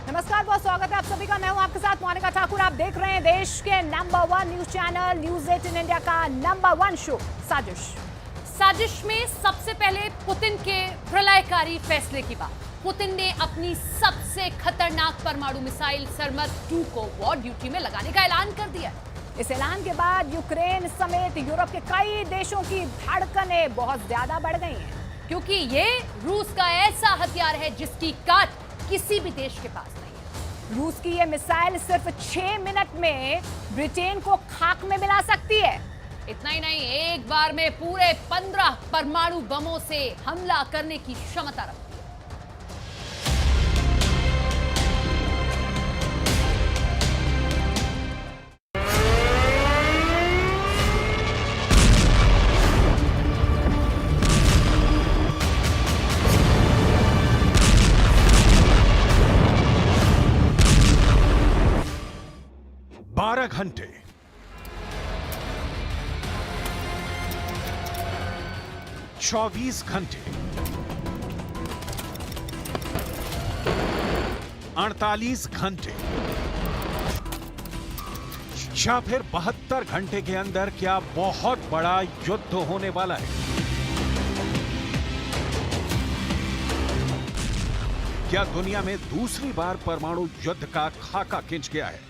नमस्कार, बहुत स्वागत है आप सभी का। मैं हूं आपके साथ मोनिका ठाकुर। आप देख रहे हैं देश के number 1 news channel news 18 India का नंबर 1 शो साजिश में सबसे पहले पुतिन के प्रलयकारी फैसले की बात। पुतिन ने अपनी सबसे खतरनाक परमाणु मिसाइल सरमत 2 को वॉर ड्यूटी में लगाने का ऐलान कर दिया। इस ऐलान के बाद यूक्रेन समेत यूरोप के कई देशों की धड़कनें बहुत ज्यादा बढ़ गई हैं, क्योंकि ये रूस का ऐसा हथियार है जिसकी काट किसी भी देश के पास नहीं है। रूस की ये मिसाइल सिर्फ 6 मिनट में ब्रिटेन को खाक में मिला सकती है। इतना ही नहीं, एक बार में पूरे 15 परमाणु बमों से हमला करने की क्षमता रखती है। घंटे 24 घंटे 48 घंटे या फिर 72 घंटे के अंदर क्या बहुत बड़ा युद्ध होने वाला है? क्या दुनिया में दूसरी बार परमाणु युद्ध का खाका खिंच गया है?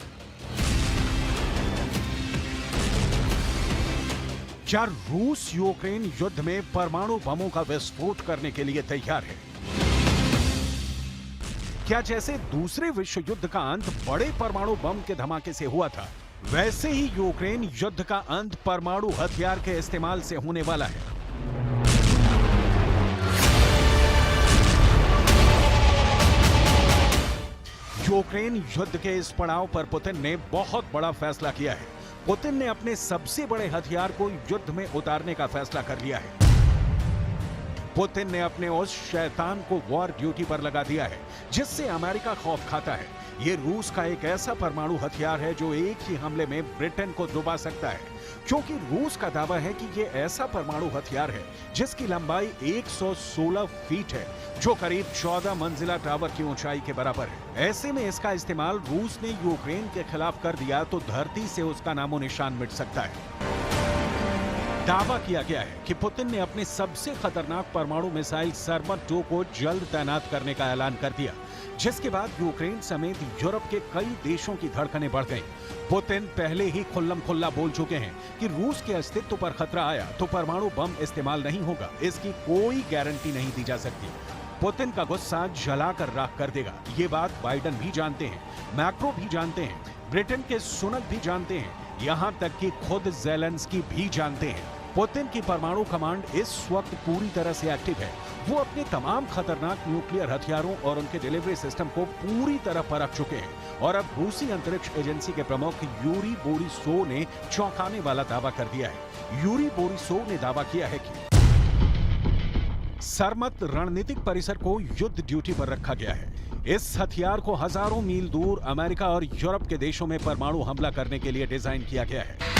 क्या रूस यूक्रेन युद्ध में परमाणु बमों का विस्फोट करने के लिए तैयार है? क्या जैसे दूसरे विश्व युद्ध का अंत बड़े परमाणु बम के धमाके से हुआ था, वैसे ही यूक्रेन युद्ध का अंत परमाणु हथियार के इस्तेमाल से होने वाला है? यूक्रेन युद्ध के इस पड़ाव पर पुतिन ने बहुत बड़ा फैसला किया है। पुतिन ने अपने सबसे बड़े हथियार को युद्ध में उतारने का फैसला कर लिया है। पुतिन ने अपने उस शैतान को वॉर ड्यूटी पर लगा दिया है जिससे अमेरिका खौफ खाता है। यह रूस का एक ऐसा परमाणु हथियार है जो एक ही हमले में ब्रिटेन को डुबा सकता है, क्योंकि रूस का दावा है कि यह ऐसा परमाणु हथियार है जिसकी लंबाई 116 फीट है, जो करीब 14 मंजिला टावर की ऊंचाई के बराबर है। ऐसे में इसका इस्तेमाल रूस ने यूक्रेन के खिलाफ कर दिया तो धरती से उसका नामो निशान मिट सकता है। दावा किया गया है कि पुतिन ने अपने सबसे खतरनाक परमाणु मिसाइल सरमत 2 को जल्द तैनात करने का ऐलान कर दिया, जिसके बाद यूक्रेन समेत यूरोप के कई देशों की धड़कनें बढ़ गईं। पुतिन पहले ही खुल्लम खुल्ला बोल चुके हैं कि रूस के अस्तित्व पर खतरा आया तो परमाणु बम इस्तेमाल नहीं होगा, इसकी कोई गारंटी नहीं दी जा सकती। पुतिन का गुस्सा जलाकर राख कर देगा। ये बात बाइडेन भी जानते हैं, मैक्रो भी जानते हैं, ब्रिटेन के सुनक भी जानते हैं, यहां तक कि खुद ज़ेलेंस्की भी जानते हैं। पुतिन की परमाणु कमांड इस वक्त पूरी तरह से एक्टिव है। वो अपने तमाम खतरनाक न्यूक्लियर हथियारों और उनके डिलीवरी सिस्टम को पूरी तरह परख चुके हैं और अब रूसी अंतरिक्ष एजेंसी के प्रमुख यूरी बोरिसोव ने चौंकाने वाला दावा कर दिया है। यूरी बोरिसोव ने दावा किया है कि सरमत रणनीतिक परिसर को युद्ध ड्यूटी पर रखा गया है। इस हथियार को हजारों मील दूर अमेरिका और यूरोप के देशों में परमाणु हमला करने के लिए डिजाइन किया गया है।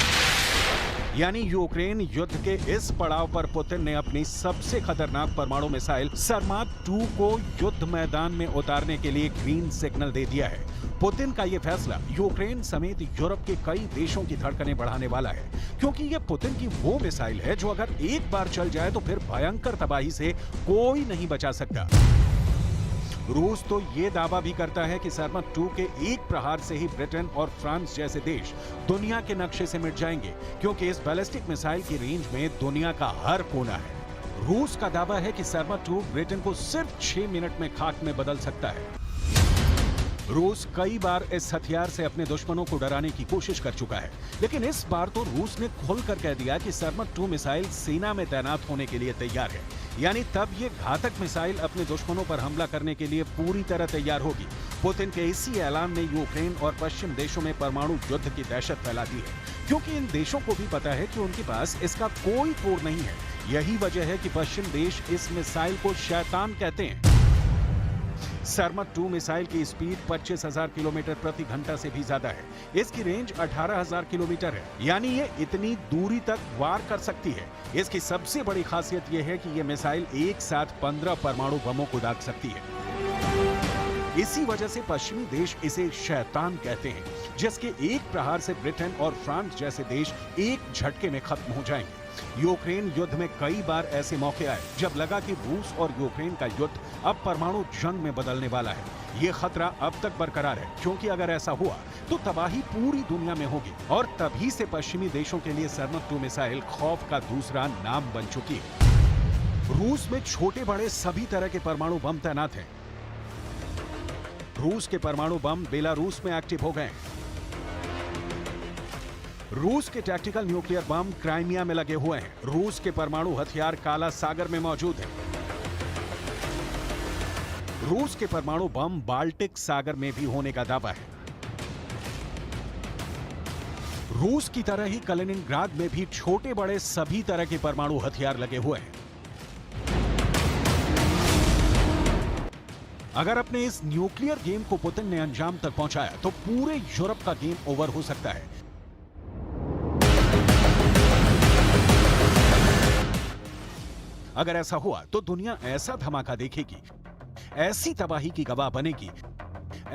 यानी यूक्रेन युद्ध के इस पड़ाव पर पुतिन ने अपनी सबसे खतरनाक परमाणु मिसाइल सरमत 2 को युद्ध मैदान में उतारने के लिए ग्रीन सिग्नल दे दिया है। पुतिन का यह फैसला यूक्रेन समेत यूरोप के कई देशों की धड़कनें बढ़ाने वाला है, क्योंकि यह पुतिन की वो मिसाइल है जो अगर एक बार चल जाए तो फिर भयंकर तबाही से कोई नहीं बचा सकता। रूस तो ये दावा भी करता है कि सरमत 2 के एक प्रहार से ही ब्रिटेन और फ्रांस जैसे देश दुनिया के नक्शे से मिट जाएंगे, क्योंकि इस बैलिस्टिक मिसाइल की रेंज में दुनिया का हर कोना है। रूस का दावा है कि सरमत 2 ब्रिटेन को सिर्फ 6 मिनट में खाक में बदल सकता है। रूस कई बार इस हथियार से अपने दुश्मनों को डराने की कोशिश कर चुका है, लेकिन इस बार तो रूस ने खुलकर कह दिया कि सरमत 2 मिसाइल सेना में तैनात होने के लिए तैयार है। यानी तब ये घातक मिसाइल अपने दुश्मनों पर हमला करने के लिए पूरी तरह तैयार होगी। पुतिन के इसी ऐलान ने यूक्रेन और पश्चिम देशों में परमाणु युद्ध की दहशत फैला दी है, क्योंकि इन देशों को भी पता है कि उनके पास इसका कोई तोड़ नहीं है। यही वजह है कि पश्चिम देश इस मिसाइल को शैतान कहते हैं। सरमत 2 मिसाइल की स्पीड 25,000 किलोमीटर प्रति घंटा से भी ज्यादा है। इसकी रेंज 18,000 किलोमीटर है, यानी ये इतनी दूरी तक वार कर सकती है। इसकी सबसे बड़ी खासियत यह है कि यह मिसाइल एक साथ 15 परमाणु बमों को दाग सकती है। इसी वजह से पश्चिमी देश इसे शैतान कहते हैं, जिसके एक प्रहार से ब्रिटेन और फ्रांस जैसे देश एक झटके में खत्म हो जाएंगे। यूक्रेन युद्ध में कई बार ऐसे मौके आए जब लगा कि रूस और यूक्रेन का युद्ध अब परमाणु जंग में बदलने वाला है। ये खतरा अब तक बरकरार है, क्योंकि अगर ऐसा हुआ तो तबाही पूरी दुनिया में होगी और तभी से पश्चिमी देशों के लिए सरमत 2 मिसाइल खौफ का दूसरा नाम बन चुकी है। रूस में छोटे बड़े सभी तरह के परमाणु बम तैनात हैं। रूस के परमाणु बम बेलारूस में एक्टिव हो गए। रूस के टैक्टिकल न्यूक्लियर बम क्राइमिया में लगे हुए हैं। रूस के परमाणु हथियार काला सागर में मौजूद हैं। रूस के परमाणु बम बाल्टिक सागर में भी होने का दावा है। रूस की तरह ही कलिनिंग्राद में भी छोटे बड़े सभी तरह के परमाणु हथियार लगे हुए हैं। अगर अपने इस न्यूक्लियर गेम को पुतिन ने अंजाम तक पहुंचाया तो पूरे यूरोप का गेम ओवर हो सकता है। अगर ऐसा हुआ तो दुनिया ऐसा धमाका देखेगी, ऐसी तबाही की गवाह बनेगी,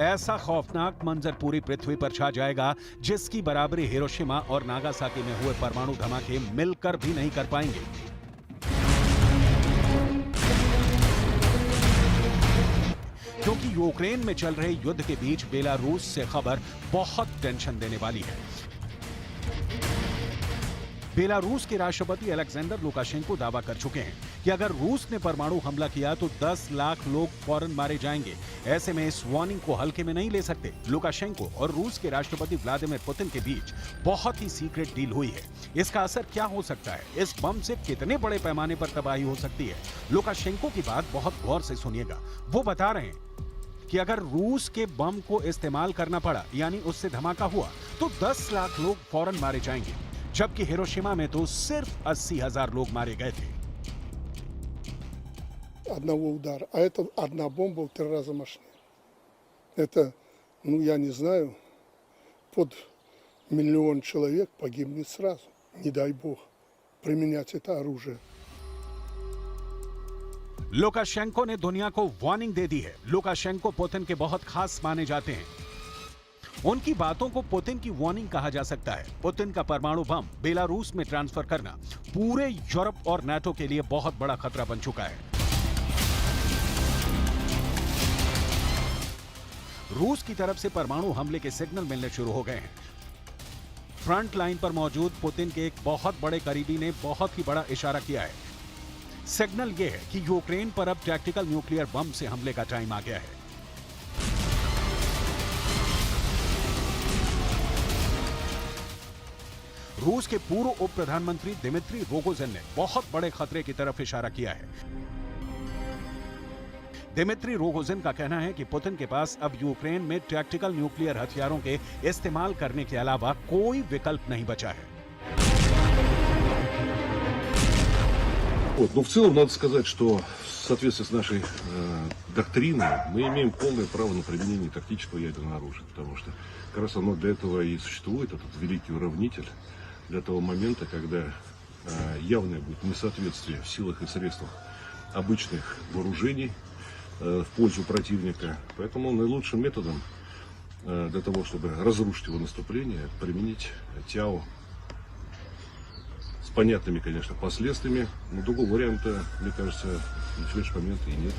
ऐसा खौफनाक मंजर पूरी पृथ्वी पर छा जाएगा जिसकी बराबरी हिरोशिमा और नागासाकी में हुए परमाणु धमाके मिलकर भी नहीं कर पाएंगे। क्योंकि यूक्रेन में चल रहे युद्ध के बीच बेलारूस से खबर बहुत टेंशन देने वाली है। बेलारूस के राष्ट्रपति अलेक्जेंडर लुकाशेंको दावा कर चुके हैं कि अगर रूस ने परमाणु हमला किया तो 10 लाख लोग फौरन मारे जाएंगे। ऐसे में इस वार्निंग को हल्के में नहीं ले सकते। लुकाशेंको और रूस के राष्ट्रपति व्लादिमीर पुतिन के बीच बहुत ही सीक्रेट डील हुई है। इसका असर क्या हो सकता है? इस बम से कितने बड़े पैमाने पर तबाही हो सकती है? लुकाशेंको की बात बहुत गौर से सुनिएगा। वो बता रहे हैं कि अगर रूस के बम को इस्तेमाल करना पड़ा, यानी उससे धमाका हुआ, तो 10 लाख लोग फौरन मारे जाएंगे, जबकि हिरोशिमा में तो सिर्फ 80,000 लोग मारे गए थे। Одного удара, а это одна бомба в 3 раза мощнее. Это, я не знаю, под 1 миллион человек погибнет сразу. Не дай бог применять это оружие. लुकाशेंको ने दुनिया को वार्निंग दे दी है। लुकाशेंको पुतिन के बहुत खास माने जाते हैं। उनकी बातों को पुतिन की वार्निंग कहा जा सकता है। पुतिन का परमाणु बम बेलारूस में ट्रांसफर करना पूरे यूरोप और नाटो के लिए बहुत बड़ा खतरा बन चुका है। रूस की तरफ से परमाणु हमले के सिग्नल मिलने शुरू हो गए हैं। फ्रंट लाइन पर मौजूद पुतिन के एक बहुत बड़े करीबी ने बहुत ही बड़ा इशारा किया है। सिग्नल यह है कि यूक्रेन पर अब टैक्टिकल न्यूक्लियर बम से हमले का टाइम आ गया है। रूस के पूर्व उप प्रधानमंत्री दिमित्री रोगोजिन ने बहुत बड़े खतरे की तरफ इशारा किया है। दिमित्री रोगोजिन का कहना है कि पुतिन के पास अब यूक्रेन में टैक्टिकल न्यूक्लियर हथियारों के इस्तेमाल करने के अलावा कोई विकल्प नहीं बचा है। Но в целом надо сказать, что в соответствии с нашей доктриной мы имеем полное право на применение тактического ядерного оружия, потому что как раз оно для этого и существует, этот великий уравнитель, для того момента, когда явное будет несоответствие в силах и средствах обычных вооружений в пользу противника. Поэтому наилучшим методом для того, чтобы разрушить его наступление, применить ТЯО. С понятными, конечно, последствиями, но другого варианта, мне кажется, на сегодняшний момент и нет.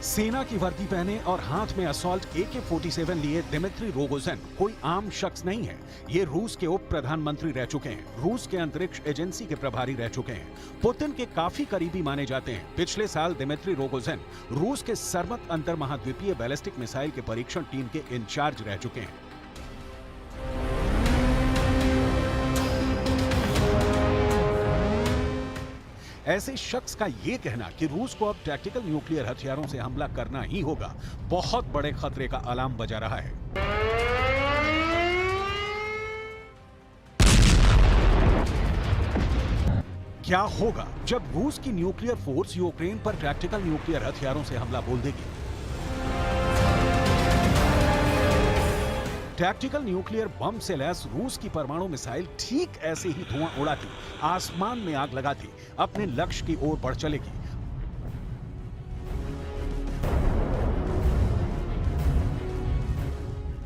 सेना की वर्दी पहने और हाथ में असॉल्ट AK-47 लिए दिमित्री रोगोजिन कोई आम शख्स नहीं है। ये रूस के उप प्रधानमंत्री रह चुके हैं, रूस के अंतरिक्ष एजेंसी के प्रभारी रह चुके हैं, पुतिन के काफी करीबी माने जाते हैं। पिछले साल दिमित्री रोगोजिन रूस के सरमत अंतर महाद्वीपीय बैलिस्टिक मिसाइल के परीक्षण टीम के इंचार्ज रह चुके हैं। ऐसे शख्स का यह कहना कि रूस को अब टैक्टिकल न्यूक्लियर हथियारों से हमला करना ही होगा, बहुत बड़े खतरे का अलार्म बजा रहा है। क्या होगा जब रूस की न्यूक्लियर फोर्स यूक्रेन पर टैक्टिकल न्यूक्लियर हथियारों से हमला बोल देगी? टैक्टिकल न्यूक्लियर बम से लैस रूस की परमाणु मिसाइल ठीक ऐसे ही धुआं उड़ाती, आसमान में आग लगाती, अपने लक्ष्य की ओर बढ़ चलेगी।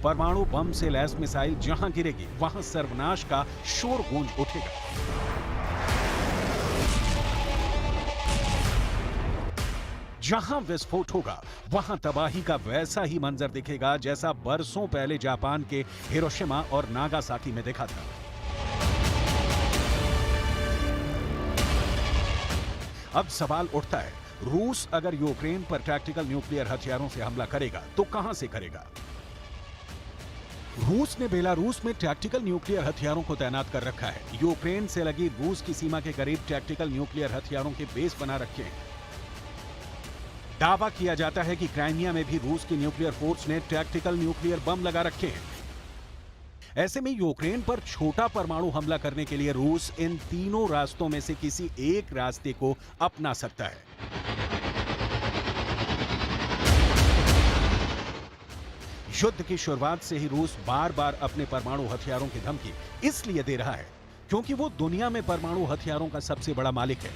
परमाणु बम से लैस मिसाइल जहां गिरेगी वहां सर्वनाश का शोर गूंज उठेगा। जहां विस्फोट होगा वहां तबाही का वैसा ही मंजर दिखेगा जैसा बरसों पहले जापान के हिरोशिमा और नागासाकी में देखा था। अब सवाल उठता है, रूस अगर यूक्रेन पर टैक्टिकल न्यूक्लियर हथियारों से हमला करेगा तो कहां से करेगा? रूस ने बेलारूस में टैक्टिकल न्यूक्लियर हथियारों को तैनात कर रखा है। यूक्रेन से लगी रूस की सीमा के करीब टैक्टिकल न्यूक्लियर हथियारों के बेस बना रखे हैं। दावा किया जाता है कि क्राइमिया में भी रूस की न्यूक्लियर फोर्स ने टैक्टिकल न्यूक्लियर बम लगा रखे हैं। ऐसे में यूक्रेन पर छोटा परमाणु हमला करने के लिए रूस इन तीनों रास्तों में से किसी एक रास्ते को अपना सकता है। युद्ध की शुरुआत से ही रूस बार बार अपने परमाणु हथियारों की धमकी इसलिए दे रहा है क्योंकि वो दुनिया में परमाणु हथियारों का सबसे बड़ा मालिक है।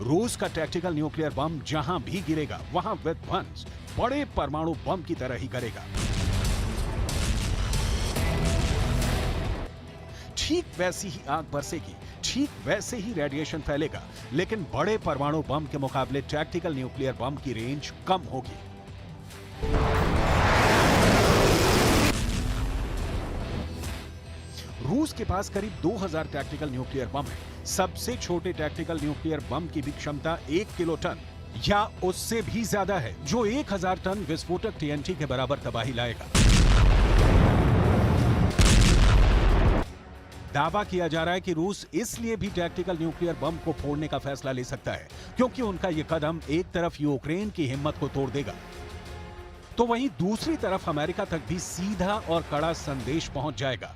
रूस का टैक्टिकल न्यूक्लियर बम जहां भी गिरेगा वहां विध्वंस बड़े परमाणु बम की तरह ही करेगा। ठीक वैसी ही आग बरसेगी, ठीक वैसे ही रेडिएशन फैलेगा, लेकिन बड़े परमाणु बम के मुकाबले टैक्टिकल न्यूक्लियर बम की रेंज कम होगी। रूस के पास करीब 2000 टैक्टिकल न्यूक्लियर बम है। सबसे छोटे टैक्टिकल न्यूक्लियर बम की भी क्षमता 1 किलोटन या उससे भी ज्यादा है, जो 1000 टन विस्फोटक टीएनटी के बराबर तबाही लाएगा। दावा किया जा रहा है कि रूस इसलिए भी टैक्टिकल न्यूक्लियर बम को फोड़ने का फैसला ले सकता है क्योंकि उनका यह कदम एक तरफ यूक्रेन की हिम्मत को तोड़ देगा, तो वहीं दूसरी तरफ अमेरिका तक भी सीधा और कड़ा संदेश पहुंच जाएगा,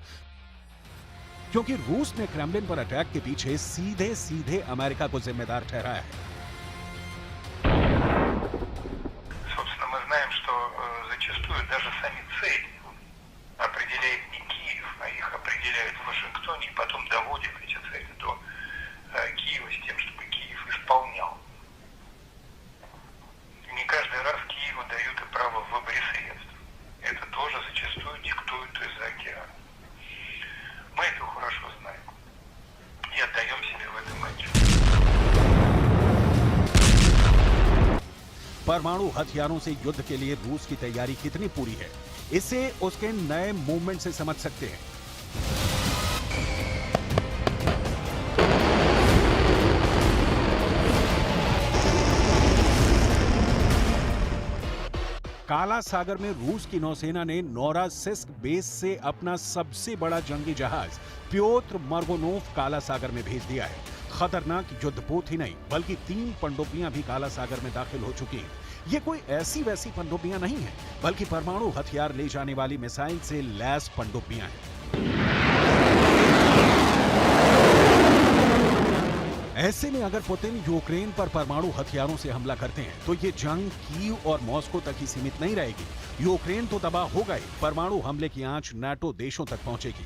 क्योंकि रूस ने क्रेमलिन पर अटैक के पीछे सीधे सीधे अमेरिका को जिम्मेदार ठहराया है। Собственно, мы знаем, что зачастую даже сами цели определяет не Киев, а их определяют в Вашингтоне и потом доводят эти цели до Киева с тем, чтобы Киев исполнял. Не каждый раз Киеву дают и право в выборе средств. Это тоже зачастую диктуют из-за океана. Мы это хорошо знаем и отдаем себе в этом отчет. परमाणु हथियारों से युद्ध के लिए रूस की तैयारी कितनी पूरी है, इसे उसके नए मूवमेंट से समझ सकते हैं। काला सागर में रूस की नौसेना ने नोवासिस्क बेस से अपना सबसे बड़ा जंगी जहाज प्योत्र मर्गोनोव काला सागर में भेज दिया है। खतरनाक युद्धपोत ही नहीं बल्कि 3 पनडुब्बियां भी काला सागर में दाखिल हो चुकी हैं। ये कोई ऐसी वैसी पनडुब्बियां नहीं है, बल्कि परमाणु हथियार ले जाने वाली मिसाइल से लैस पनडुब्बियां हैं। ऐसे में अगर पुतिन यूक्रेन पर परमाणु हथियारों से हमला करते हैं तो ये जंग कीव और मॉस्को तक ही सीमित नहीं रहेगी। यूक्रेन तो तबाह होगा ही, परमाणु हमले की आंच नाटो देशों तक पहुंचेगी।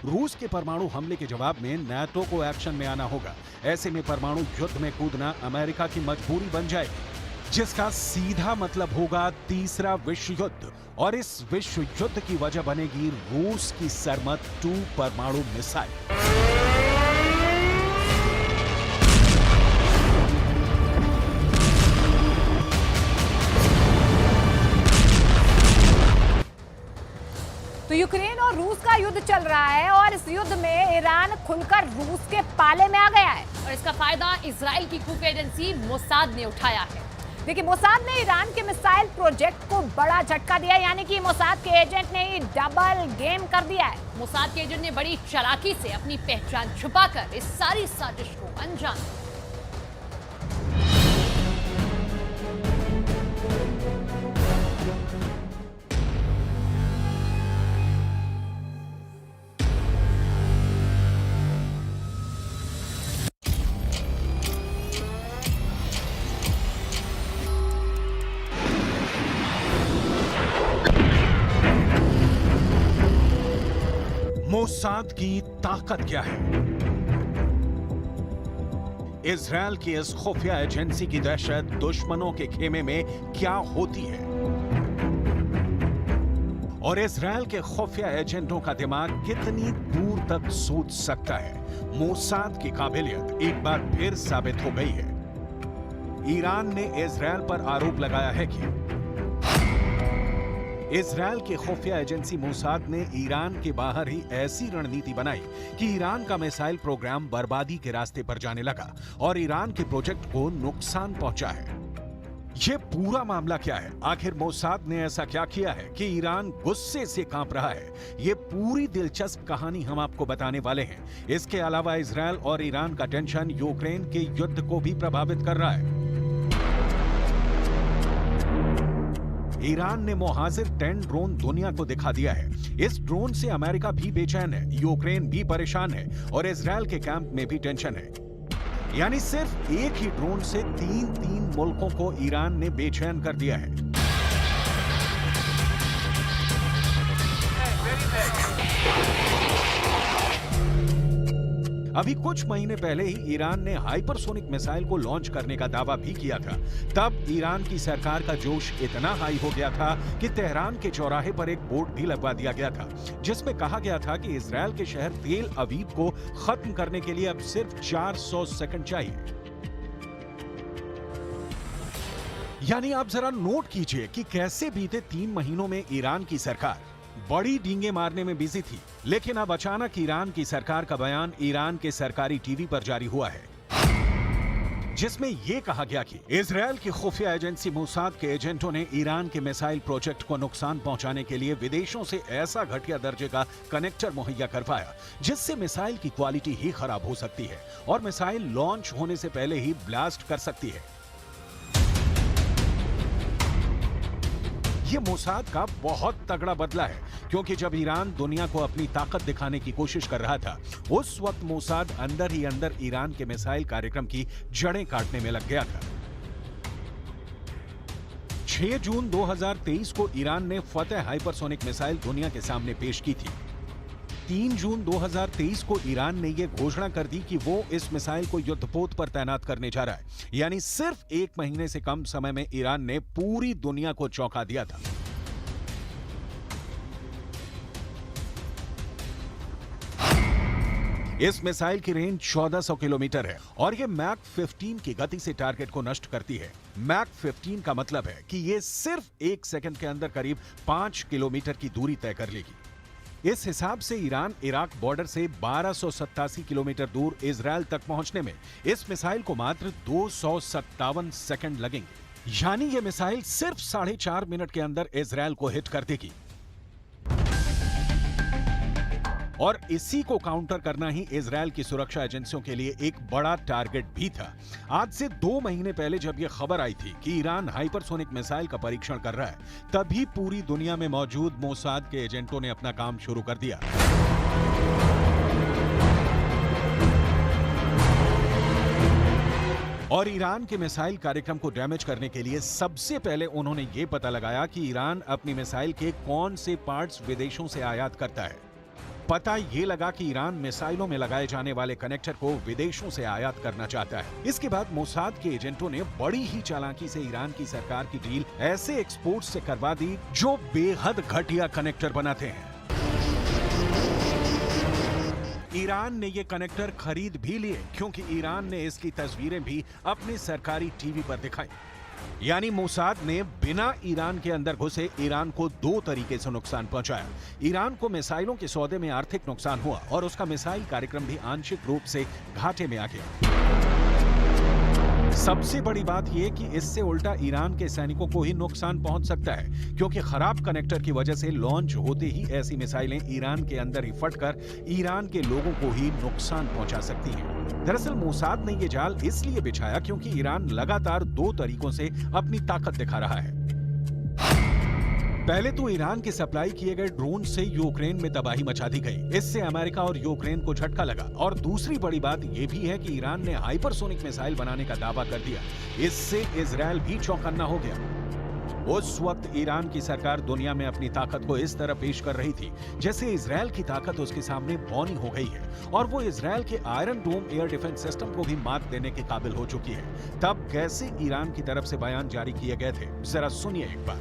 रूस के परमाणु हमले के जवाब में नाटो को एक्शन में आना होगा। ऐसे में परमाणु युद्ध में कूदना अमेरिका की मजबूरी बन जाएगी, जिसका सीधा मतलब होगा तीसरा विश्व युद्ध, और इस विश्व युद्ध की वजह बनेगी रूस की सरमत 2 परमाणु मिसाइल। तो यूक्रेन और रूस का युद्ध चल रहा है और इस युद्ध में ईरान खुलकर रूस के पाले में आ गया है और इसका फायदा इजराइल की खुफिया एजेंसी मोसाद ने उठाया है। देखिए, मोसाद ने ईरान के मिसाइल प्रोजेक्ट को बड़ा झटका दिया, यानी कि मोसाद के एजेंट ने ही डबल गेम कर दिया है। मोसाद के एजेंट ने बड़ी चालाकी से अपनी पहचान छुपाकर इस सारी साजिश को अंजाम दिया। मोसाद की ताकत क्या है? इजरायल की इस खुफिया एजेंसी की दहशत दुश्मनों के खेमे में क्या होती है और इजरायल के खुफिया एजेंटों का दिमाग कितनी दूर तक सोच सकता है। मोसाद की काबिलियत एक बार फिर साबित हो गई है। ईरान ने इजरायल पर आरोप लगाया है कि इजरायल की खुफिया एजेंसी मोसाद ने ईरान के बाहर ही ऐसी रणनीति बनाई कि ईरान का मिसाइल प्रोग्राम बर्बादी के रास्ते पर जाने लगा और ईरान के प्रोजेक्ट को नुकसान पहुंचा है। ये पूरा मामला क्या है? आखिर मोसाद ने ऐसा क्या किया है कि ईरान गुस्से से कांप रहा है? ये पूरी दिलचस्प कहानी हम आपको बताने वाले हैं। इसके अलावा इजरायल और ईरान का टेंशन यूक्रेन के युद्ध को भी प्रभावित कर रहा है। ईरान ने मोहाजिर 10 ड्रोन दुनिया को दिखा दिया है। इस ड्रोन से अमेरिका भी बेचैन है, यूक्रेन भी परेशान है और इजरायल के कैंप में भी टेंशन है। यानी सिर्फ एक ही ड्रोन से तीन मुल्कों को ईरान ने बेचैन कर दिया है। अभी कुछ महीने पहले ही ईरान ने हाइपरसोनिक मिसाइल को लॉन्च करने का दावा भी किया था। तब ईरान की सरकार का जोश इतना हाई हो गया था कि तेहरान के चौराहे पर एक बोर्ड भी लगवा दिया गया था जिसमें कहा गया था कि इजरायल के शहर तेल अवीव को खत्म करने के लिए अब सिर्फ 400 सेकंड चाहिए। यानी आप जरा नोट कीजिए कि कैसे बीते 3 महीनों में ईरान की सरकार बड़ी डींगे मारने में बिजी थी, लेकिन अब अचानक ईरान की सरकार का बयान ईरान के सरकारी टीवी पर जारी हुआ है जिसमें यह कहा गया कि इजरायल की खुफिया एजेंसी मोसाद के एजेंटों ने ईरान के मिसाइल प्रोजेक्ट को नुकसान पहुंचाने के लिए विदेशों से ऐसा घटिया दर्जे का कनेक्टर मुहैया करवाया जिससे मिसाइल की क्वालिटी ही खराब हो सकती है और मिसाइल लॉन्च होने से पहले ही ब्लास्ट कर सकती है। ये मोसाद का बहुत तगड़ा बदला है क्योंकि जब ईरान दुनिया को अपनी ताकत दिखाने की कोशिश कर रहा था उस वक्त मोसाद अंदर ही अंदर ईरान के मिसाइल कार्यक्रम की जड़ें काटने में लग गया था। 6 जून 2023 को ईरान ने फतेह हाइपरसोनिक मिसाइल दुनिया के सामने पेश की थी। 3 जून 2023 को ईरान ने यह घोषणा कर दी कि वो इस मिसाइल को युद्धपोत पर तैनात करने जा रहा है। यानी सिर्फ 1 महीने से कम समय में ईरान ने पूरी दुनिया को चौंका दिया था। इस मिसाइल की रेंज 1400 किलोमीटर है और यह मैक 15 की गति से टारगेट को नष्ट करती है। मैक 15 का मतलब है कि यह सिर्फ 1 सेकंड के अंदर करीब 5 किलोमीटर की दूरी तय कर लेगी। इस हिसाब से ईरान इराक बॉर्डर से 1287 किलोमीटर दूर इजरायल तक पहुंचने में इस मिसाइल को मात्र 257 सेकंड लगेंगे। यानी यह मिसाइल सिर्फ 4.5 मिनट के अंदर इजरायल को हिट कर देगी और इसी को काउंटर करना ही इजरायल की सुरक्षा एजेंसियों के लिए एक बड़ा टारगेट भी था। आज से 2 महीने पहले जब यह खबर आई थी कि ईरान हाइपरसोनिक मिसाइल का परीक्षण कर रहा है, तभी पूरी दुनिया में मौजूद मोसाद के एजेंटों ने अपना काम शुरू कर दिया। और ईरान के मिसाइल कार्यक्रम को डैमेज करने के लिए सबसे पहले उन्होंने यह पता लगाया कि ईरान अपनी मिसाइल के कौन से पार्ट्स विदेशों से आयात करता है। पता ये लगा कि ईरान मिसाइलों में लगाए जाने वाले कनेक्टर को विदेशों से आयात करना चाहता है। इसके बाद मोसाद के एजेंटों ने बड़ी ही चालाकी से ईरान की सरकार की डील ऐसे एक्सपोर्ट से करवा दी जो बेहद घटिया कनेक्टर बनाते हैं। ईरान ने ये कनेक्टर खरीद भी लिए क्योंकि ईरान ने इसकी तस्वीरें भी अपने सरकारी टीवी पर दिखाई। यानी मोसाद ने बिना ईरान के अंदर घुसे ईरान को 2 तरीके से नुकसान पहुंचाया। ईरान को मिसाइलों के सौदे में आर्थिक नुकसान हुआ और उसका मिसाइल कार्यक्रम भी आंशिक रूप से घाटे में आ गया। सबसे बड़ी बात यह कि इससे उल्टा ईरान के सैनिकों को ही नुकसान पहुंच सकता है क्योंकि खराब कनेक्टर की वजह से लॉन्च होते ही ऐसी मिसाइलें ईरान के अंदर ही फटकर ईरान के लोगों को ही नुकसान पहुंचा सकती हैं। दरअसल मोसाद ने यह जाल इसलिए बिछाया क्योंकि ईरान लगातार 2 तरीकों से अपनी ताकत दिखा रहा है। पहले तो ईरान के सप्लाई किए गए ड्रोन से यूक्रेन में तबाही मचा दी गई। इससे अमेरिका और यूक्रेन को झटका लगा। और दूसरी बड़ी बात यह भी है कि ईरान ने हाइपरसोनिक मिसाइल बनाने का दावा कर दिया। इससे इजरायल भी चौकन्ना हो गया। उस वक्त ईरान की सरकार दुनिया में अपनी ताकत को इस तरह पेश कर रही थी जैसे इजरायल की ताकत उसके सामने बौनी हो गई है और वो इजरायल के आयरन डोम एयर डिफेंस सिस्टम को भी मात देने के काबिल हो चुकी है। तब कैसे ईरान की तरफ से बयान जारी किए गए थे, जरा सुनिए एक बार।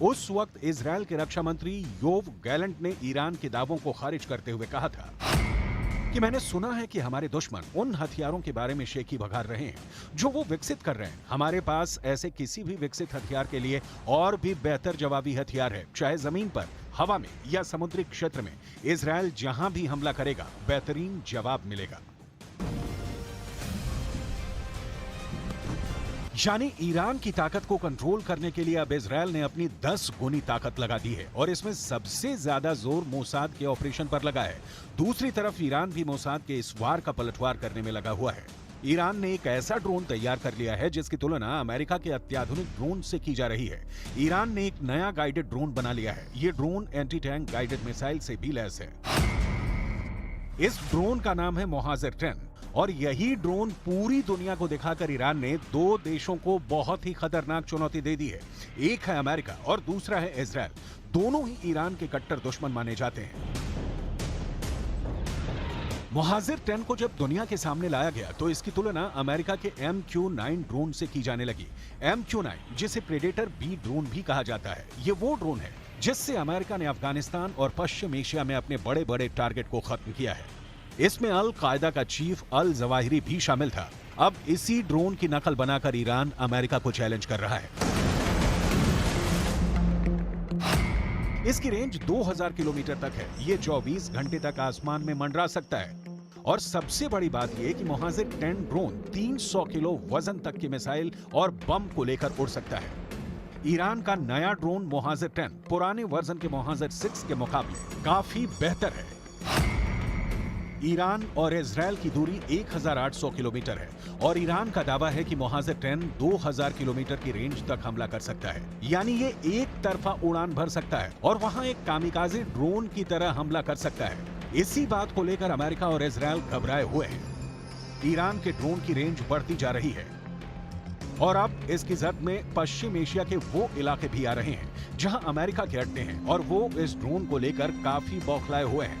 उस वक्त इजरायल के रक्षा मंत्री योव गैलेंट ने ईरान के दावों को खारिज करते हुए कहा था कि मैंने सुना है कि हमारे दुश्मन उन हथियारों के बारे में शेखी बघार रहे हैं जो वो विकसित कर रहे हैं। हमारे पास ऐसे किसी भी विकसित हथियार के लिए और भी बेहतर जवाबी हथियार है, चाहे जमीन पर, हवा में या समुद्री क्षेत्र में। इजरायल जहां भी हमला करेगा बेहतरीन जवाब मिलेगा। यानी ईरान की ताकत को कंट्रोल करने के लिए अब इजरायल ने अपनी 10 गुनी ताकत लगा दी है और इसमें सबसे ज्यादा जोर मोसाद के ऑपरेशन पर लगा है। दूसरी तरफ ईरान भी मोसाद के इस वार का पलटवार करने में लगा हुआ है। ईरान ने एक ऐसा ड्रोन तैयार कर लिया है जिसकी तुलना अमेरिका के अत्याधुनिक ड्रोन से की जा रही है। ईरान ने एक नया गाइडेड ड्रोन बना लिया है। ये drone anti tank guided missile से भी लैस है। इस ड्रोन का नाम है मोहाजिर 10 और यही ड्रोन पूरी दुनिया को दिखाकर ईरान ने 2 देशों को बहुत ही खतरनाक चुनौती दे दी है। एक है अमेरिका और दूसरा है इजरायल। दोनों ही ईरान के कट्टर दुश्मन माने जाते हैं। मोहाजिर 10 को जब दुनिया के सामने लाया गया तो इसकी तुलना अमेरिका के MQ-9 ड्रोन से की जाने लगी। MQ-9 जिसे प्रेडेटर B ड्रोन भी कहा जाता है, ये वो ड्रोन है जिससे अमेरिका ने अफगानिस्तान और पश्चिम एशिया में अपने बड़े बड़े टारगेट को खत्म किया है। इसमें अल कायदा का चीफ अल जवाहिरी भी शामिल था। अब इसी ड्रोन की नकल बनाकर ईरान अमेरिका को चैलेंज कर रहा है। इसकी रेंज 2000 किलोमीटर तक है। ये 24 घंटे तक आसमान में मंडरा सकता है और सबसे बड़ी बात यह कि मोहाजिर 10 ड्रोन 300 किलो वजन तक की मिसाइल और बम को लेकर उड़ सकता है। ईरान का नया ड्रोन मोहाजिर 10 पुराने वर्जन के मोहाजिर 6 के मुकाबले काफी बेहतर है। ईरान और इजरायल की दूरी 1800 किलोमीटर है और ईरान का दावा है कि मोहाजिर 10 2000 किलोमीटर की रेंज तक हमला कर सकता है। यानी ये एक तरफा उड़ान भर सकता है और वहां एक कामिकाज़े ड्रोन की तरह हमला कर सकता है। इसी बात को लेकर अमेरिका और इजरायल घबराए हुए हैं। ईरान के ड्रोन की रेंज बढ़ती जा रही है और अब इसकी जद में पश्चिम एशिया के वो इलाके भी आ रहे हैं जहां अमेरिका के अड्डे हैं और वो इस ड्रोन को लेकर काफी बौखलाए हुए हैं।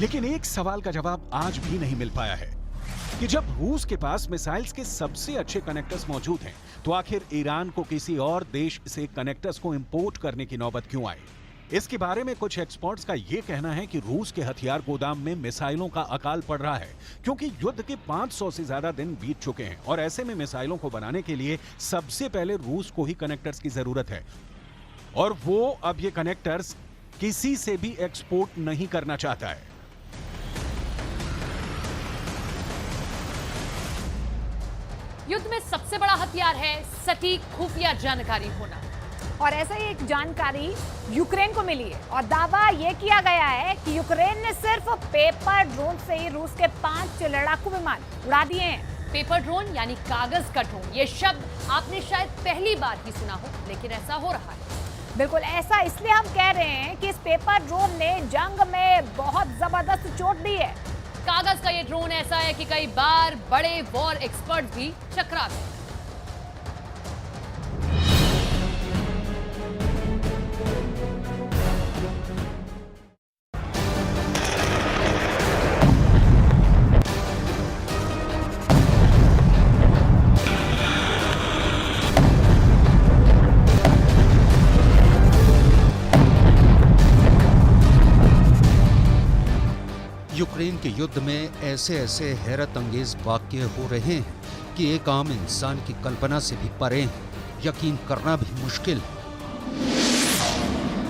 लेकिन एक सवाल का जवाब आज भी नहीं मिल पाया है कि जब रूस के पास मिसाइल्स के सबसे अच्छे कनेक्टर्स मौजूद हैं, तो आखिर ईरान को किसी और देश से कनेक्टर्स को इंपोर्ट करने की नौबत क्यों आई? इसके बारे में कुछ एक्सपर्ट्स का यह कहना है कि रूस के हथियार गोदाम में मिसाइलों का अकाल पड़ रहा है क्योंकि युद्ध के 500 से ज्यादा दिन बीत चुके हैं और ऐसे में मिसाइलों को बनाने के लिए सबसे पहले रूस को ही कनेक्टर्स की जरूरत है और वो अब ये कनेक्टर्स किसी से भी एक्सपोर्ट नहीं करना चाहता है। युद्ध में सबसे बड़ा हथियार है सटीक खुफिया जानकारी होना और ऐसा ही एक जानकारी यूक्रेन को मिली है और दावा यह किया गया है कि यूक्रेन ने सिर्फ पेपर ड्रोन से ही रूस के 5 लड़ाकू विमान उड़ा दिए हैं। पेपर ड्रोन यानी कागज का ड्रोन, ये शब्द आपने शायद पहली बार ही सुना हो, लेकिन ऐसा हो रहा है। बिल्कुल ऐसा इसलिए हम कह रहे हैं कि इस पेपर ड्रोन ने जंग में बहुत जबरदस्त चोट दी है। कागज का ये ड्रोन ऐसा है कि कई बार बड़े वॉर एक्सपर्ट भी चकरा गए। यूक्रेन के युद्ध में ऐसे ऐसे हैरत अंगेज वाक्य हो रहे हैं कि एक आम इंसान की कल्पना से भी परे हैं, यकीन करना भी मुश्किल है।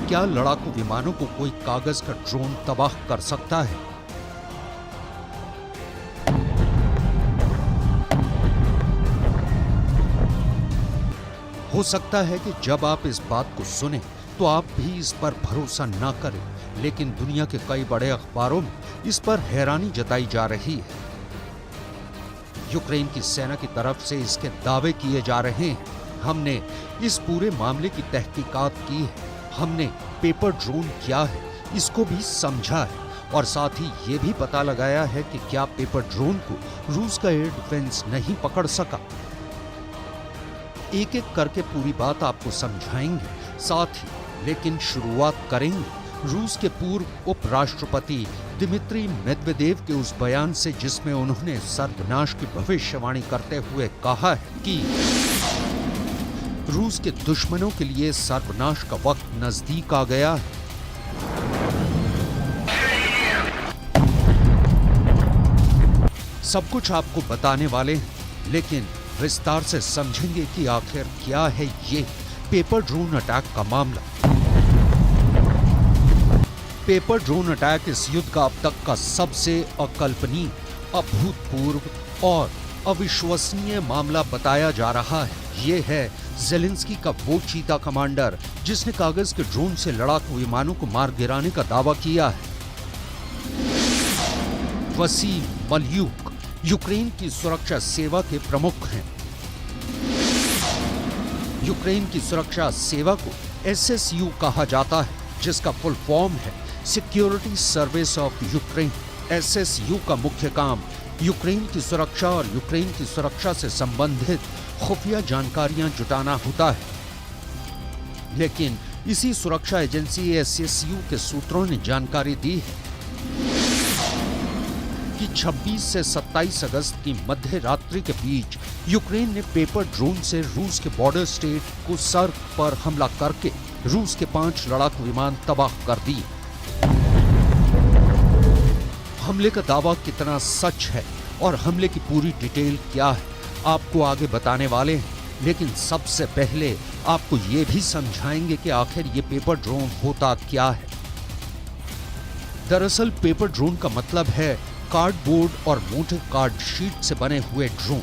क्या लड़ाकू विमानों को कोई कागज का ड्रोन तबाह कर सकता है? हो सकता है कि जब आप इस बात को सुने तो आप भी इस पर भरोसा ना करें, लेकिन दुनिया के कई बड़े अखबारों में इस पर हैरानी जताई जा रही है। यूक्रेन की सेना की तरफ से इसके दावे किए जा रहे हैं। हमने इस पूरे मामले की तहकीकात की है, हमने पेपर ड्रोन क्या है इसको भी समझा है, और साथ ही ये भी पता लगाया है कि क्या पेपर ड्रोन को रूस का एयर डिफेंस नहीं पकड़ सका। एक एक करके पूरी बात आपको समझाएंगे साथ ही, लेकिन शुरुआत करेंगे रूस के पूर्व उपराष्ट्रपति दिमित्री मेदवेदेव के उस बयान से जिसमें उन्होंने सर्वनाश की भविष्यवाणी करते हुए कहा है कि रूस के दुश्मनों के लिए सर्वनाश का वक्त नजदीक आ गया है। सब कुछ आपको बताने वाले हैं, लेकिन विस्तार से समझेंगे कि आखिर क्या है ये पेपर ड्रोन अटैक का मामला। पेपर ड्रोन अटैक इस युद्ध का अब तक का सबसे अकल्पनीय, अभूतपूर्व और अविश्वसनीय मामला बताया जा रहा है। ये है ज़ेलेंस्की का वो चीता कमांडर जिसने कागज के ड्रोन से लड़ाकू विमानों को मार गिराने का दावा किया है। वसीम मल्यूक यूक्रेन की सुरक्षा सेवा के प्रमुख हैं। यूक्रेन की सुरक्षा सेवा को SSU कहा जाता है, जिसका फुल फॉर्म है security service of Ukraine. SSU का मुख्य काम यूक्रेन की सुरक्षा और यूक्रेन की सुरक्षा से संबंधित खुफिया जानकारियां जुटाना होता है। लेकिन इसी सुरक्षा एजेंसी SSU के सूत्रों ने जानकारी दी है कि 26 से 27 अगस्त की मध्य रात्रि के बीच यूक्रेन ने पेपर ड्रोन से रूस के बॉर्डर स्टेट कुर्स्क पर हमला करके रूस के 5 लड़ाकू विमान तबाह कर दिए। हमले का दावा कितना सच है और हमले की पूरी डिटेल क्या है आपको आगे बताने वाले हैं, लेकिन सबसे पहले आपको ये भी समझाएंगे कि आखिर ये पेपर ड्रोन होता क्या है। दरअसल पेपर ड्रोन का मतलब है कार्डबोर्ड और मोटे कार्ड शीट से बने हुए ड्रोन।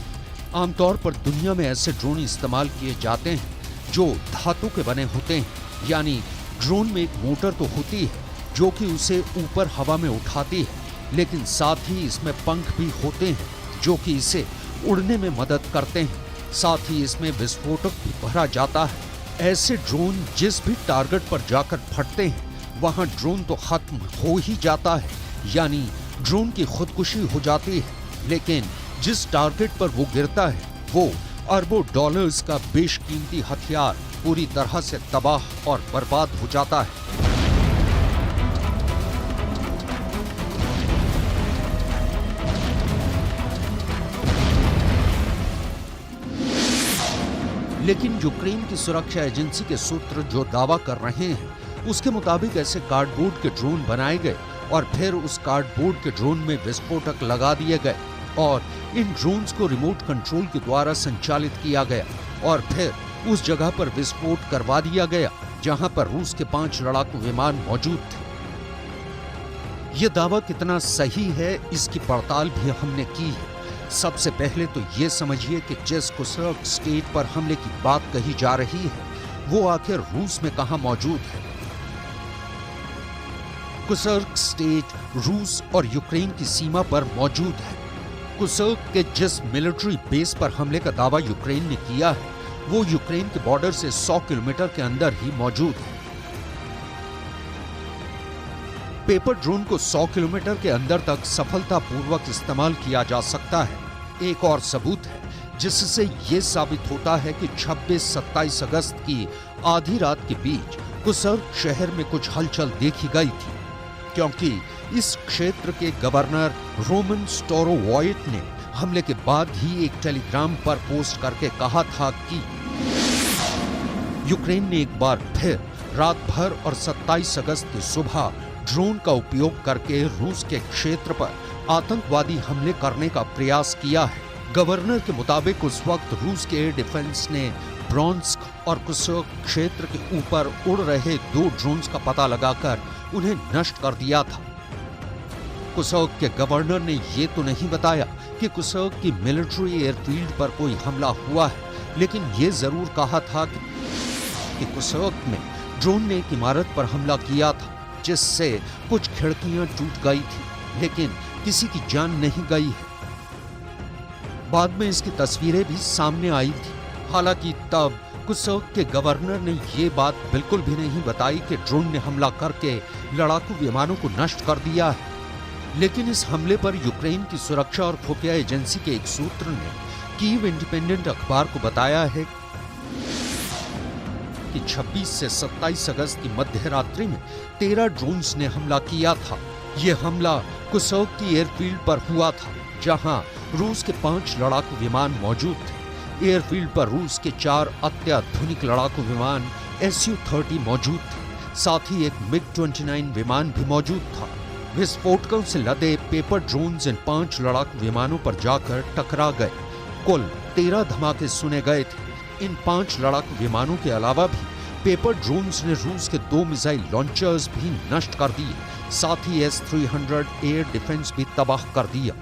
आमतौर पर दुनिया में ऐसे ड्रोन इस्तेमाल किए जाते हैं जो धातु के बने होते हैं, यानी ड्रोन में एक मोटर तो होती है जो कि उसे ऊपर हवा में उठाती है, लेकिन साथ ही इसमें पंख भी होते हैं जो कि इसे उड़ने में मदद करते हैं। साथ ही इसमें विस्फोटक भी भरा जाता है। ऐसे ड्रोन जिस भी टारगेट पर जाकर फटते हैं वहां ड्रोन तो खत्म हो ही जाता है, यानी ड्रोन की खुदकुशी हो जाती है, लेकिन जिस टारगेट पर वो गिरता है वो अरबों डॉलर्स का बेशकीमती हथियार पूरी तरह से तबाह और बर्बाद हो जाता है। लेकिन यूक्रेन की सुरक्षा एजेंसी के सूत्र जो दावा कर रहे हैं उसके मुताबिक ऐसे कार्डबोर्ड के ड्रोन बनाए गए और फिर उस कार्डबोर्ड के ड्रोन में विस्फोटक लगा दिए गए और इन ड्रोन्स को रिमोट कंट्रोल के द्वारा संचालित किया गया और फिर उस जगह पर विस्फोट करवा दिया गया जहां पर रूस के 5 लड़ाकू विमान मौजूद थे। ये दावा कितना सही है इसकी पड़ताल भी हमने की है। सबसे पहले तो ये समझिए कि जिस कुर्स्क स्टेट पर हमले की बात कही जा रही है वो आखिर रूस में कहां मौजूद है। कुर्स्क स्टेट रूस और यूक्रेन की सीमा पर मौजूद है। कुर्स्क के जिस मिलिट्री बेस पर हमले का दावा यूक्रेन ने किया है वो यूक्रेन के बॉर्डर से 100 किलोमीटर के अंदर ही मौजूद है। पेपर ड्रोन को 100 किलोमीटर के अंदर तक सफलतापूर्वक इस्तेमाल किया जा सकता है। एक और सबूत है जिससे ये साबित होता है कि 26-27 अगस्त की आधी रात के बीच कुर्स्क शहर में कुछ हलचल देखी गई थी, क्योंकि इस क्षेत्र के गवर्नर रोमन स्टोरोवॉयट ने हमले के बाद ही एक टेलीग्राम पर पोस्ट करके कहा था कि यूक्रेन ने एक बार फिर रात भर और 27 अगस्त की सुबह ड्रोन का उपयोग करके रूस के क्षेत्र पर आतंकवादी हमले करने का प्रयास किया है। गवर्नर के मुताबिक उस वक्त रूस के एयर डिफेंस ने ब्रॉन्स्क और कुर्स्क क्षेत्र के ऊपर उड़ रहे 2 ड्रोन्स का पता लगाकर उन्हें नष्ट कर दिया था। कुर्स्क के गवर्नर ने ये तो नहीं बताया कि कुर्स्क की मिलिट्री एयरफील्ड पर कोई हमला हुआ है, लेकिन ये जरूर कहा था कि कुर्स्क में ड्रोन ने एक इमारत पर हमला किया था, जिससे कुछ खिड़कियां टूट गई थी, लेकिन किसी की जान नहीं गई है। बाद में इसकी तस्वीरें भी सामने आई थी। हालांकि तब कुर्स्क के गवर्नर ने ये बात बिल्कुल भी नहीं बताई कि ड्रोन ने हमला करके लड़ाकू विमानों को नष्ट कर दिया है। लेकिन इस हमले पर यूक्रेन की सुरक्षा और खुफिया एजेंसी के एक सूत्र ने कीव इंडिपेंडेंट अखबार को बताया है कि 26 से 27 अगस्त की मध्य रात्रि में 13 ड्रोन्स ने हमला किया था। यह हमला कुर्स्क की एयरफील्ड पर हुआ था, जहां रूस के 5 लड़ाकू विमान मौजूद थे। एयरफील्ड पर रूस के 4 अत्याधुनिक लड़ाकू विमान Su-30 मौजूद थे। साथ ही एक MiG-29 विमान भी मौजूद था। विस्फोटकों से लदे पेपर ड्रोन्स इन 5 लड़ाकू विमानों पर जाकर टकरा गए। कुल 13 धमाके सुने गए थे। इन 5 लड़ाकू विमानों के अलावा भी पेपर ड्रोन्स ने रूस के 2 मिसाइल लॉन्चर्स भी नष्ट कर दिए। साथ ही S-300 एयर डिफेंस भी तबाह कर दिया।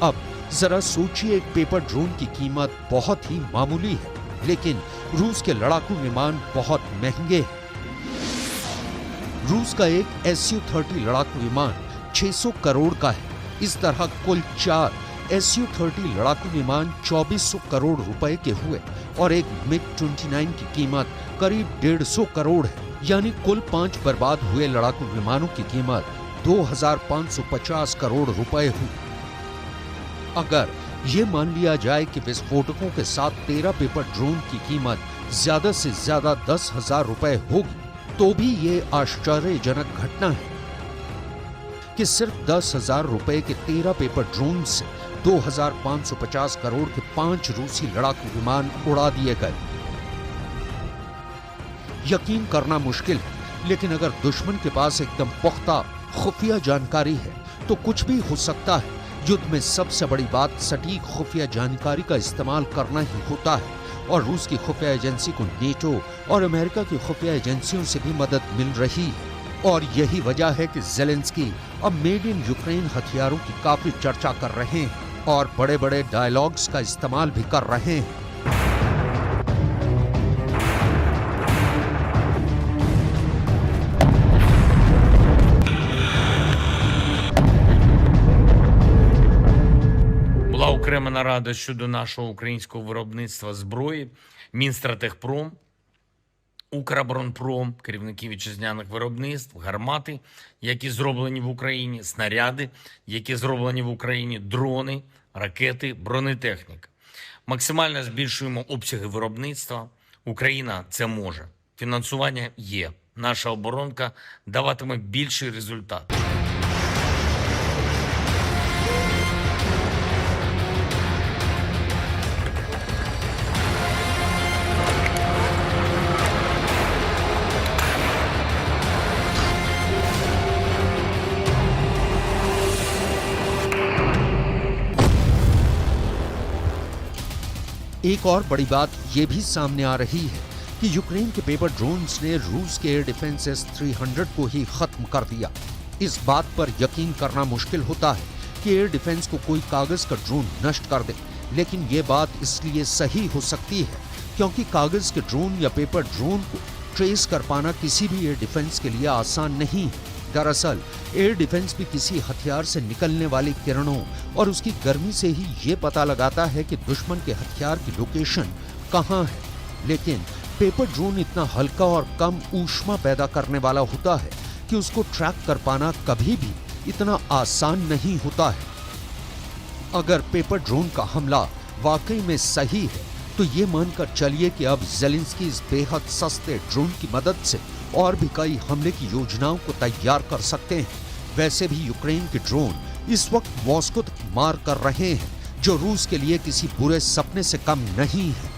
अब जरा सोचिए, एक पेपर ड्रोन की कीमत बहुत ही मामूली है, लेकिन रूस के लड़ाकू विमान बहुत महंगे हैं। रूस का एक Su-30 लड़ाकू विमान 600 करोड़ का है। इस तरह कुल 4 Su-30 लड़ाकू विमान 2400 करोड़ रुपए के हुए और एक MiG-29 की कीमत करीब 150 करोड़ है। यानी कुल 5 बर्बाद हुए लड़ाकू विमानों की कीमत 2550 करोड़ रुपए हुई। अगर ये मान लिया जाए कि विस्फोटकों के साथ 13 पेपर ड्रोन की कीमत ज्यादा से ज्यादा 10,000 रुपए होगी, तो भी ये आश्चर्यजनक घटना है कि सिर्फ 10,000 रुपए के 13 पेपर ड्रोन से 2550 करोड़ के 5 रूसी लड़ाकू विमान उड़ा दिए गए। यकीन करना मुश्किल है, लेकिन अगर दुश्मन के पास एकदम पुख्ता खुफिया जानकारी है तो कुछ भी हो सकता है। युद्ध में सबसे बड़ी बात सटीक खुफिया जानकारी का इस्तेमाल करना ही होता है, और रूस की खुफिया एजेंसी को नेटो और अमेरिका की खुफिया एजेंसियों से भी मदद मिल रही है। और यही वजह है कि ज़ेलेंस्की अब मेड इन यूक्रेन हथियारों की काफी चर्चा कर रहे हैं और बड़े बड़े डायलॉग्स का इस्तेमाल भी कर रहे हैं। Була окрема нарада щодо нашого українського виробництва зброї, Мінстратегпром, Укроборонпром, керівники вітчизняних виробництв, гармати, які зроблені в Україні, снаряди, які зроблені в Україні, дрони, ракети, бронетехніка. Максимально збільшуємо обсяги виробництва. Україна це може. Фінансування є. Наша оборонка даватиме більший результат. एक और बड़ी बात यह भी सामने आ रही है कि यूक्रेन के पेपर ड्रोन्स ने रूस के एयर डिफेंस S-300 को ही खत्म कर दिया। इस बात पर यकीन करना मुश्किल होता है कि एयर डिफेंस को कोई कागज का ड्रोन नष्ट कर दे, लेकिन ये बात इसलिए सही हो सकती है क्योंकि कागज के ड्रोन या पेपर ड्रोन को ट्रेस कर पाना किसी भी एयर डिफेंस के लिए आसान नहीं है। दरअसल एयर डिफेंस भी किसी हथियार से निकलने वाली किरणों और उसकी गर्मी से ही ये पता लगाता है कि दुश्मन के हथियार की लोकेशन कहाँ है। लेकिन पेपर ड्रोन इतना हल्का और कम ऊष्मा पैदा करने वाला होता है कि उसको ट्रैक कर पाना कभी भी इतना आसान नहीं होता है। अगर पेपर ड्रोन का हमला वाकई में सही है तो ये मानकर चलिए कि अब ज़ेलेंस्की इस बेहद सस्ते ड्रोन की मदद से और भी कई हमले की योजनाओं को तैयार कर सकते हैं। वैसे भी यूक्रेन के ड्रोन इस वक्त मॉस्को तक मार कर रहे हैं, जो रूस के लिए किसी बुरे सपने से कम नहीं है।